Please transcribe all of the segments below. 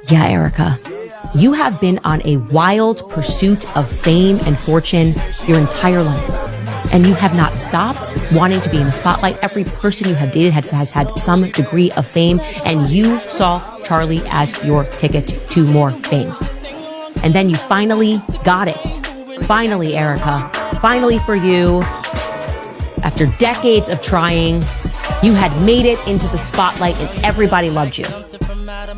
Yeah, Erica, you have been on a wild pursuit of fame and fortune your entire life. And you have not stopped wanting to be in the spotlight. Every person you have dated has had some degree of fame, and you saw Charlie as your ticket to more fame. And then you finally got it. Finally, Erica. Finally for you. After decades of trying, you had made it into the spotlight and everybody loved you.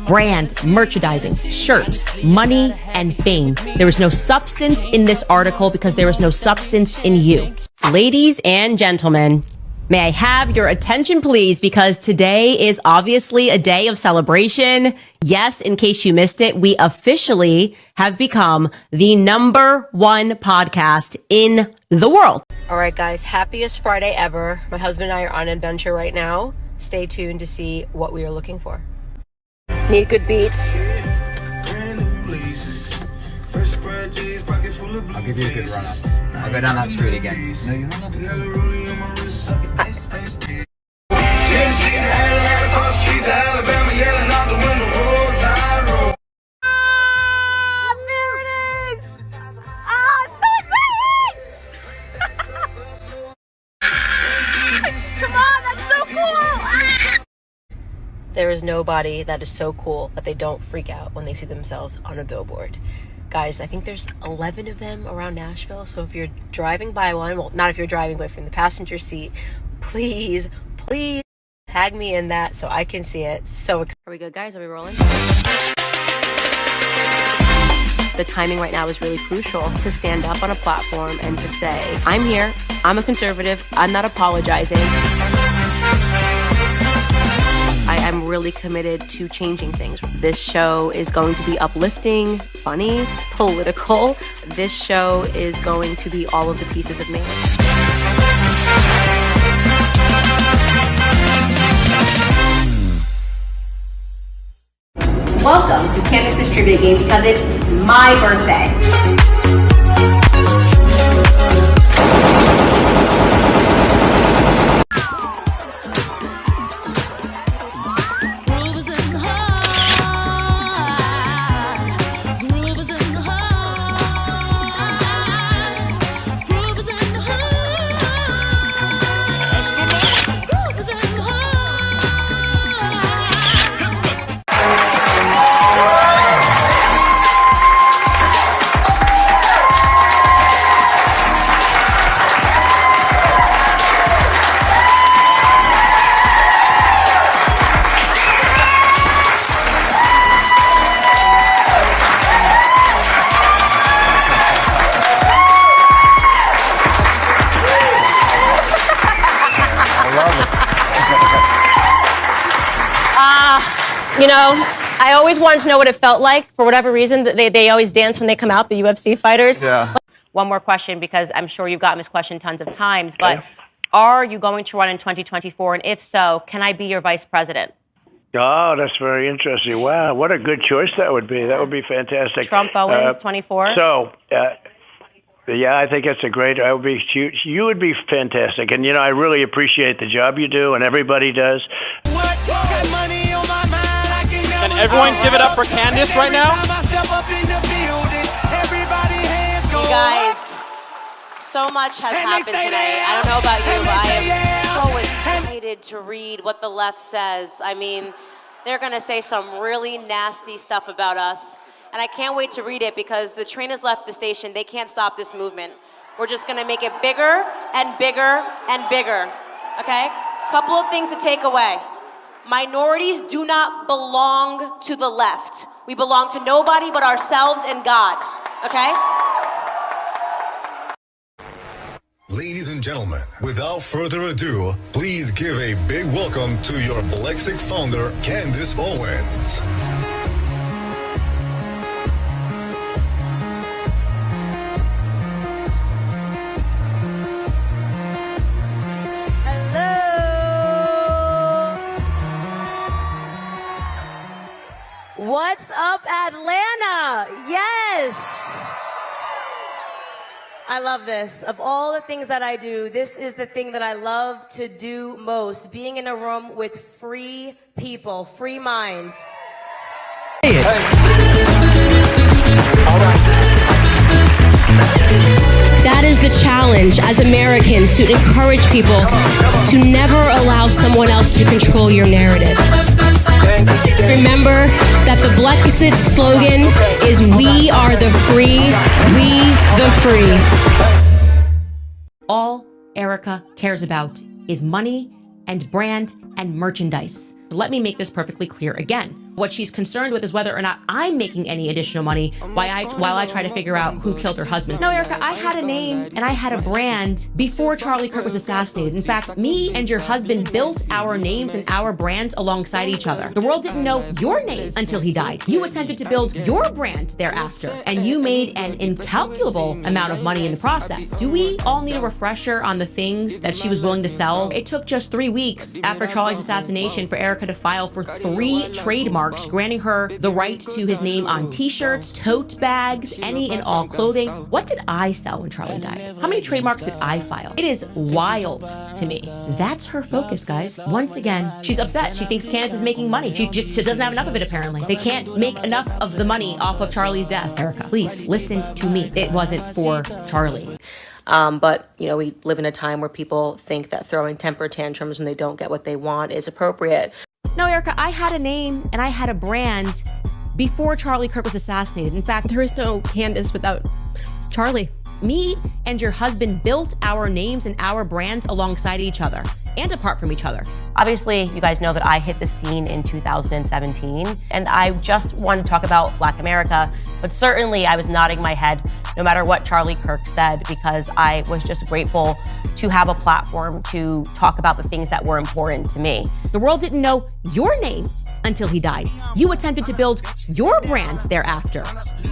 Brand, merchandising, shirts, money, and fame. There was no substance in this article because there was no substance in you. Ladies and gentlemen, may I have your attention, please, because today is obviously a day of celebration. Yes, in case you missed it, we officially have become the #1 podcast in the world. All right, guys, happiest Friday ever. My husband and I are on an adventure right now. Stay tuned to see what we are looking for. Need good beats. I'll give you a good run up. I'll go down that street again. No, you're not. There it is! It's so exciting! Come on, that's so cool! There is nobody that is so cool that they don't freak out when they see themselves on a billboard. Guys, I think there's 11 of them around Nashville, so if you're driving by one, well, not if you're driving, but from the passenger seat, please tag me in that so I can see it. So excited. Are we good, guys? Are we rolling? The timing right now is really crucial to stand up on a platform and to say, I'm here, I'm a conservative, I'm not apologizing. I'm really committed to changing things. This show is going to be uplifting, funny, political. This show is going to be all of the pieces of me. Welcome to Candace's Trivia Game because it's my birthday. You know, I always wanted to know what it felt like. For whatever reason, they always dance when they come out, the UFC fighters. Yeah. One more question, because I'm sure you've gotten this question tons of times, but are you going to run in 2024? And if so, can I be your vice president? Oh, that's very interesting. Wow, what a good choice that would be. That would be fantastic. Trump Owens, 24. So, yeah, I think that's a great. I would be. You would be fantastic, and you know, I really appreciate the job you do, and everybody does. Can everyone give it up for Candace right now? You guys, so much has happened today. I don't know about you, but I am so excited to read what the left says. I mean, they're going to say some really nasty stuff about us. And I can't wait to read it because the train has left the station. They can't stop this movement. We're just going to make it bigger and bigger and bigger. Okay? Couple of things to take away. Minorities do not belong to the left. We belong to nobody but ourselves and God. Okay? Ladies and gentlemen, without further ado, please give a big welcome to your Blexic founder, Candace Owens. What's up, Atlanta? Yes. I love this. Of all the things that I do, this is the thing that I love to do most. Being in a room with free people, free minds. Say it. That is the challenge as Americans, to encourage people to never allow someone else to control your narrative. Remember that the Brexit slogan is "We are the free, we the free." All Erica cares about is money and brand and merchandise. Let me make this perfectly clear again. What she's concerned with is whether or not I'm making any additional money while I try to figure out who killed her husband. No, Erica, I had a name and I had a brand before Charlie Kirk was assassinated. In fact, me and your husband built our names and our brands alongside each other. The world didn't know your name until he died. You attempted to build your brand thereafter, and you made an incalculable amount of money in the process. Do we all need a refresher on the things that she was willing to sell? It took just 3 weeks after Charlie's assassination for Erica to file for 3 trademarks, granting her the right to his name on t-shirts, tote bags, any and all clothing. What did I sell when Charlie died? How many trademarks did I file? It is wild to me. That's her focus, guys. Once again, she's upset. She thinks Candace is making money. She doesn't have enough of it, apparently. They can't make enough of the money off of Charlie's death. Erica, please listen to me. It wasn't for Charlie. But, we live in a time where people think that throwing temper tantrums when they don't get what they want is appropriate. No, Erica, I had a name and I had a brand before Charlie Kirk was assassinated. In fact, there is no Candace without Charlie. Me and your husband built our names and our brands alongside each other and apart from each other. Obviously, you guys know that I hit the scene in 2017, and I just wanted to talk about Black America, but certainly I was nodding my head no matter what Charlie Kirk said, because I was just grateful to have a platform to talk about the things that were important to me. The world didn't know your name until he died. You attempted to build your brand thereafter,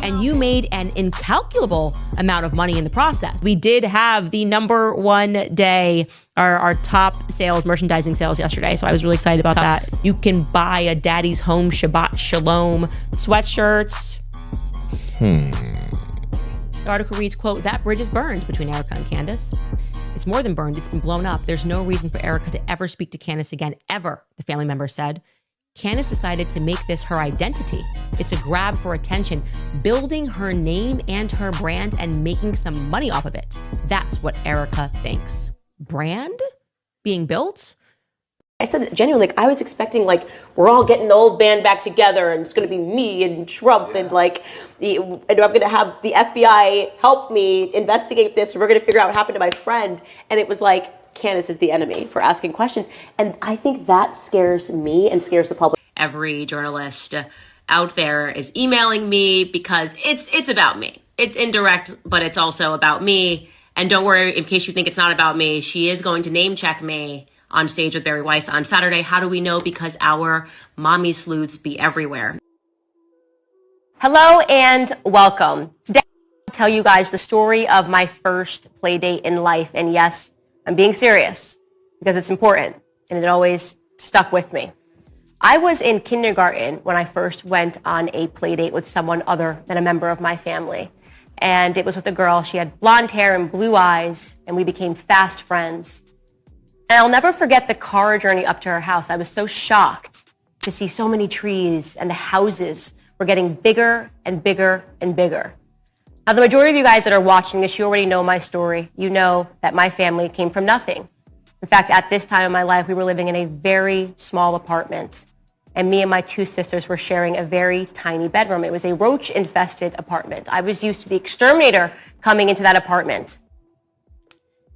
and you made an incalculable amount of money in the process. We did have the #1 day, our top sales, merchandising sales yesterday, so I was really excited about that. You can buy a Daddy's Home Shabbat Shalom sweatshirts. The article reads, quote, "That bridge is burned between Erica and Candace. It's more than burned, it's been blown up. There's no reason for Erica to ever speak to Candace again, ever," the family member said. Candace decided to make this her identity. It's a grab for attention, building her name and her brand and making some money off of it. That's what Erica thinks. Brand being built? I said genuinely, I was expecting we're all getting the old band back together and it's going to be me and Trump and and I'm going to have the FBI help me investigate this. We're going to figure out what happened to my friend. And it was Candace is the enemy for asking questions. And I think that scares me and scares the public. Every journalist out there is emailing me because it's about me. It's indirect, but it's also about me. And don't worry, in case you think it's not about me, she is going to name check me on stage with Barry Weiss on Saturday. How do we know? Because our mommy sleuths be everywhere. Hello and welcome. Today I'll tell you guys the story of my first play date in life. And yes, I'm being serious because it's important and it always stuck with me. I was in kindergarten when I first went on a play date with someone other than a member of my family. And it was with a girl. She had blonde hair and blue eyes, and we became fast friends. And I'll never forget the car journey up to her house. I was so shocked to see so many trees, and the houses were getting bigger and bigger and bigger. Now, the majority of you guys that are watching this, you already know my story. You know that my family came from nothing. In fact, at this time in my life, we were living in a very small apartment, and me and my 2 sisters were sharing a very tiny bedroom. It was a roach-infested apartment. I was used to the exterminator coming into that apartment.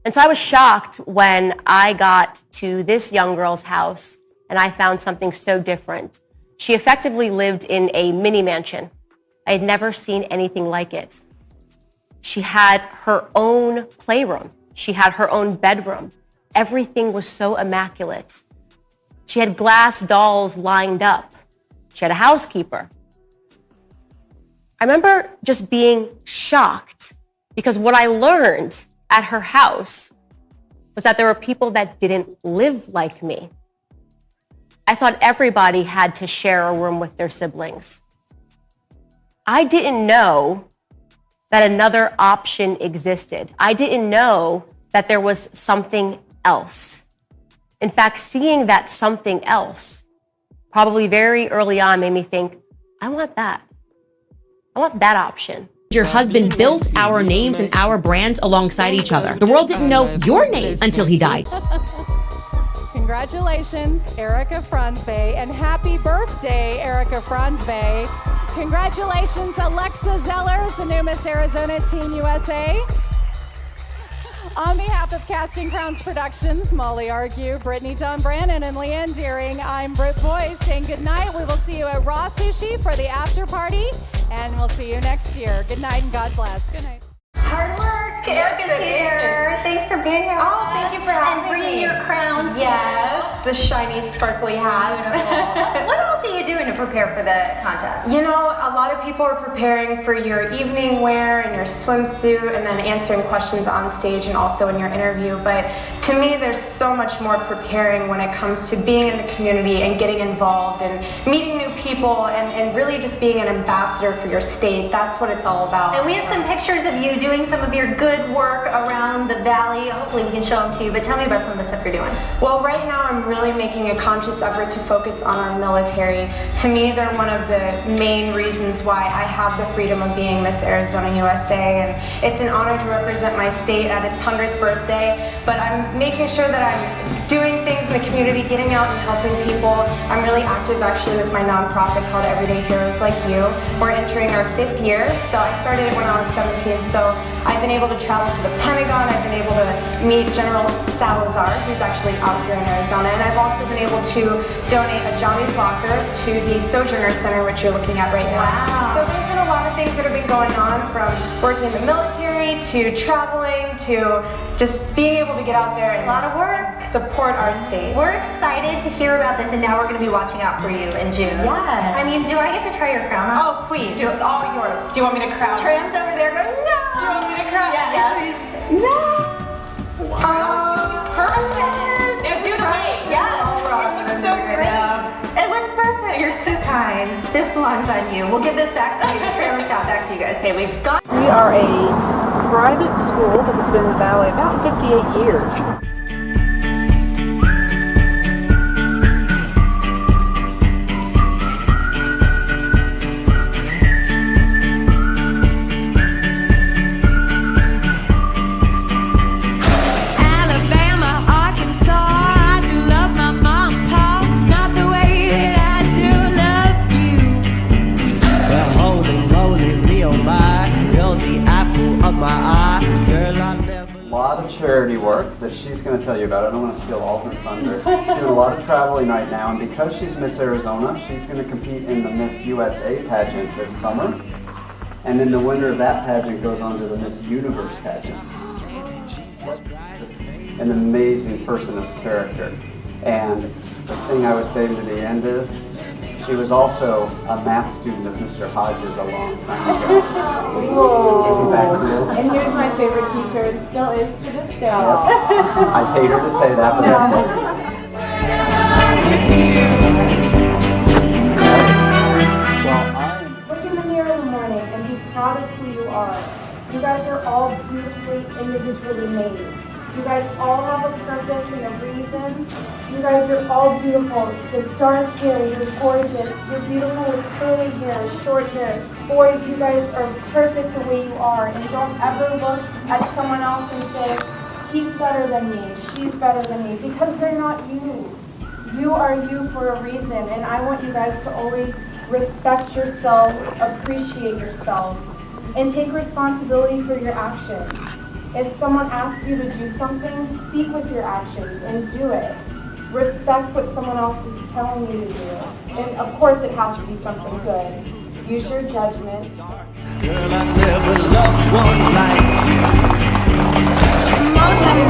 And so I was shocked when I got to this young girl's house and I found something so different. She effectively lived in a mini mansion. I had never seen anything like it. She had her own playroom. She had her own bedroom. Everything was so immaculate. She had glass dolls lined up. She had a housekeeper. I remember just being shocked because what I learned at her house was that there were people that didn't live like me. I thought everybody had to share a room with their siblings. I didn't know that another option existed. I didn't know that there was something else. In fact, seeing that something else probably very early on made me think, I want that. I want that option. Your husband built our names and our brands alongside each other. The world didn't know your name until he died. Congratulations, Erica Franzway, and happy birthday, Erica Franzway. Congratulations, Alexa Zellers, the new Miss Arizona Teen USA. On behalf of Casting Crowns Productions, Molly Argue, Brittany Don Brannon, and Leanne Deering, I'm Britt Boyce saying good night. We will see you at Raw Sushi for the after party, and we'll see you next year. Good night and God bless. Good night. Hard work. Erica's here. Thanks for being here. Oh, thank you for having me. And bringing your crown too. Yes, the shiny, sparkly hat. Beautiful. What else are you doing to prepare for the contest? You know, a lot of people are preparing for your evening wear and your swimsuit and then answering questions on stage and also in your interview. But to me, there's so much more preparing when it comes to being in the community and getting involved and meeting new people and really just being an ambassador for your state. That's what it's all about. And we have some pictures of you doing some of your good work around the valley. Hopefully we can show them to you, but tell me about some of the stuff you're doing. Well, right now I'm really making a conscious effort to focus on our military. To me, they're one of the main reasons why I have the freedom of being Miss Arizona USA, and it's an honor to represent my state at its 100th birthday, but I'm making sure that I'm doing things in the community, getting out and helping people. I'm really active actually with my nonprofit called Everyday Heroes Like You. We're entering our 5th year, so I started it when I was 17, so I've been able to travel to the Pentagon, I've been able to meet General Salazar, who's actually out here in Arizona, and I've also been able to donate a Johnny's Locker to the Sojourner Center, which you're looking at right now. Wow. So there's been a lot of things that have been going on, from working in the military to traveling to just being able to get out there and a lot of work. Support our state. We're excited to hear about this, and now we're going to be watching out for you in June. Yes. I mean, do I get to try your crown on? Oh, please. It's all yours. Do you want me to crown? Tram's over there going, no! Do you want me to crown? Yeah, yes. please. No! Oh, perfect! Yeah, do the wave. Yes. All wrong. It looks so great. It looks perfect. You're too kind. This belongs on you. We'll give this back to you. Tram and Scott, back to you guys. Okay, we've got... We are a private school that has been in the Valley about 58 years. Charity work that she's going to tell you about. I don't want to steal all her thunder. She's doing a lot of traveling right now, and because she's Miss Arizona, she's going to compete in the Miss USA pageant this summer, and then the winner of that pageant goes on to the Miss Universe pageant. An amazing person of character, and the thing I was saying to the end is, she was also a math student of Mr. Hodges a long time ago. Isn't that cool? And here's my favorite teacher, and still is to this day. Yep. I hate her to say that, but that's Look in the mirror in the morning and be proud of who you are. You guys are all beautifully, individually made. You guys all have a purpose and a reason. You guys are all beautiful. The dark hair, you're gorgeous. You're beautiful with curly hair, short hair. Boys, you guys are perfect the way you are. And don't ever look at someone else and say, he's better than me, she's better than me, because they're not you. You are you for a reason. And I want you guys to always respect yourselves, appreciate yourselves, and take responsibility for your actions. If someone asks you to do something, speak with your actions and do it. Respect what someone else is telling you to do. And of course it has to be something good. Use your judgment. Girl, I never loved one like you. Mountain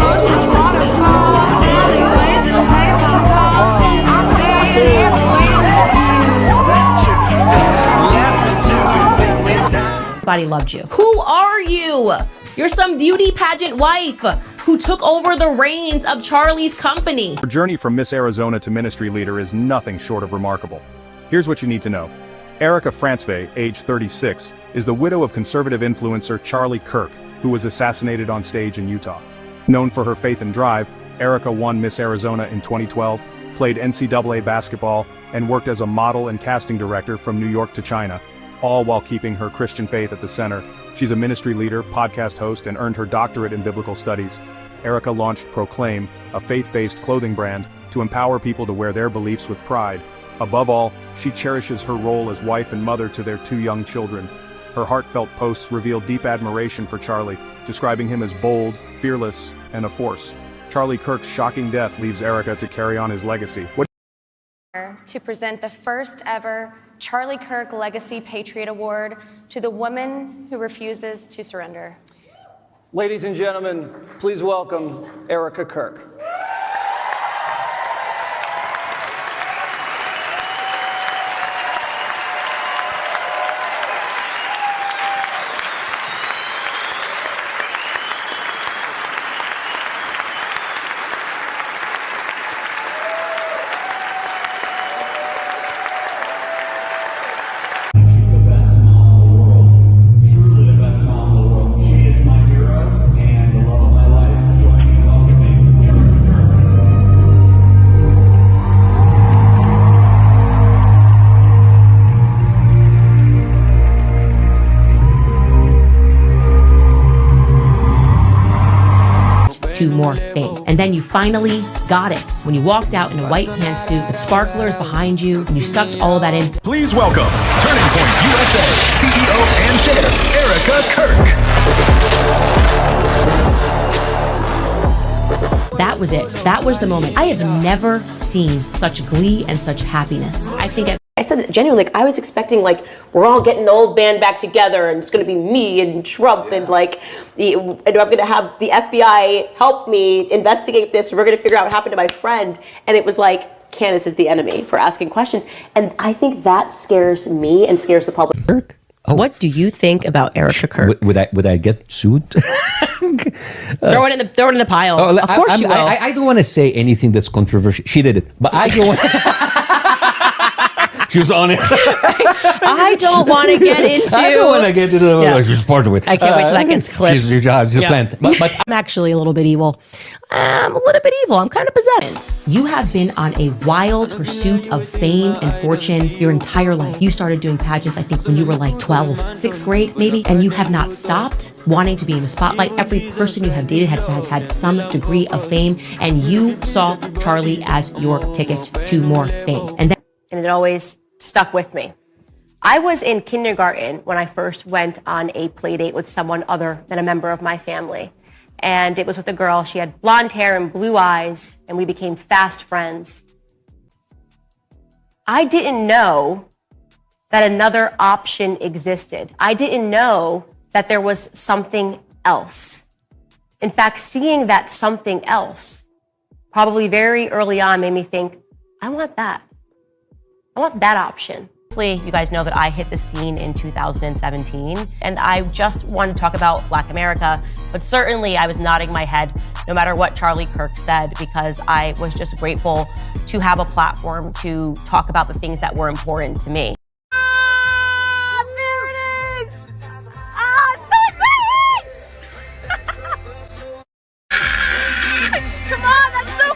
waterfalls, alleyways and payphone calls. I'm waiting here waiting for you. That's true. Left me to everything went down. Everybody loved you. Who are you? You're some beauty pageant wife who took over the reins of Charlie's company. Her journey from Miss Arizona to ministry leader is nothing short of remarkable. Here's what you need to know. Erica Franzway, age 36, is the widow of conservative influencer Charlie Kirk, who was assassinated on stage in Utah. Known for her faith and drive, Erica won Miss Arizona in 2012, played NCAA basketball, and worked as a model and casting director from New York to China, all while keeping her Christian faith at the center. She's a ministry leader, podcast host, and earned her doctorate in biblical studies. Erica launched Proclaim, a faith-based clothing brand, to empower people to wear their beliefs with pride. Above all, she cherishes her role as wife and mother to their 2 young children. Her heartfelt posts reveal deep admiration for Charlie, describing him as bold, fearless, and a force. Charlie Kirk's shocking death leaves Erica to carry on his legacy. To present the first ever Charlie Kirk Legacy Patriot Award to the woman who refuses to surrender. Ladies and gentlemen, please welcome Erica Kirk. to more fame. And then you finally got it when you walked out in a white pantsuit with sparklers behind you and you sucked all of that in. Please welcome Turning Point USA CEO and Chair, Erica Kirk. That was it. That was the moment. I have never seen such glee and such happiness. I said genuinely, I was expecting we're all getting the old band back together and it's going to be me and Trump and and I'm going to have the FBI help me investigate this and we're going to figure out what happened to my friend. And it was Candace is the enemy for asking questions. And I think that scares me and scares the public. Kirk? Oh. What do you think about Erica Kirk? Would I get sued? Throw it in the pile. Oh, of course you will. I don't want to say anything that's controversial. She did it, but I don't want. She was on it. I don't want to get into. I don't want to get into. She's part of it. I can't wait till that gets clipped. She's a plant. But I'm actually a little bit evil. I'm a little bit evil. I'm kind of possessed. You have been on a wild pursuit of fame and fortune your entire life. You started doing pageants, I think, when you were 12, 6th grade, maybe, and you have not stopped wanting to be in the spotlight. Every person you have dated has had some degree of fame, and you saw Charlie as your ticket to more fame. And it always stuck with me. I was in kindergarten when I first went on a play date with someone other than a member of my family. And it was with a girl. She had blonde hair and blue eyes, and we became fast friends. I didn't know that another option existed. I didn't know that there was something else. In fact, seeing that something else probably very early on made me think, I want that. I want that option. You guys know that I hit the scene in 2017, and I just wanted to talk about Black America, but certainly I was nodding my head no matter what Charlie Kirk said, because I was just grateful to have a platform to talk about the things that were important to me. There it is! It's so exciting! Come on, that's so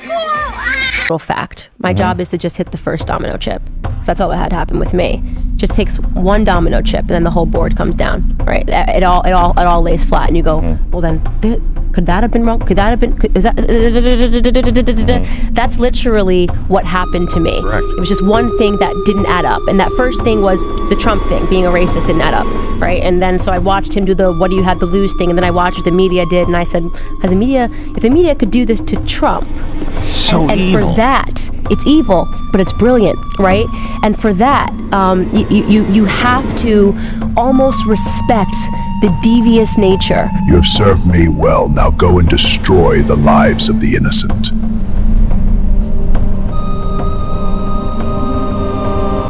cool! Fact. My job is to just hit the first domino chip. That's all that had happened with me. Just takes one domino chip and then the whole board comes down, right? It all lays flat and you go, well then, could that have been wrong? Could that have been, That's literally what happened to me. Correct. It was just one thing that didn't add up. And that first thing was the Trump thing, being a racist didn't add up, right? And then so I watched him do the what do you have to lose thing, and then I watched what the media did, and I said, if the media could do this to Trump, and for that, it's evil, but it's brilliant, right? And for that, you have to almost respect the devious nature. You have served me well. Now go and destroy the lives of the innocent.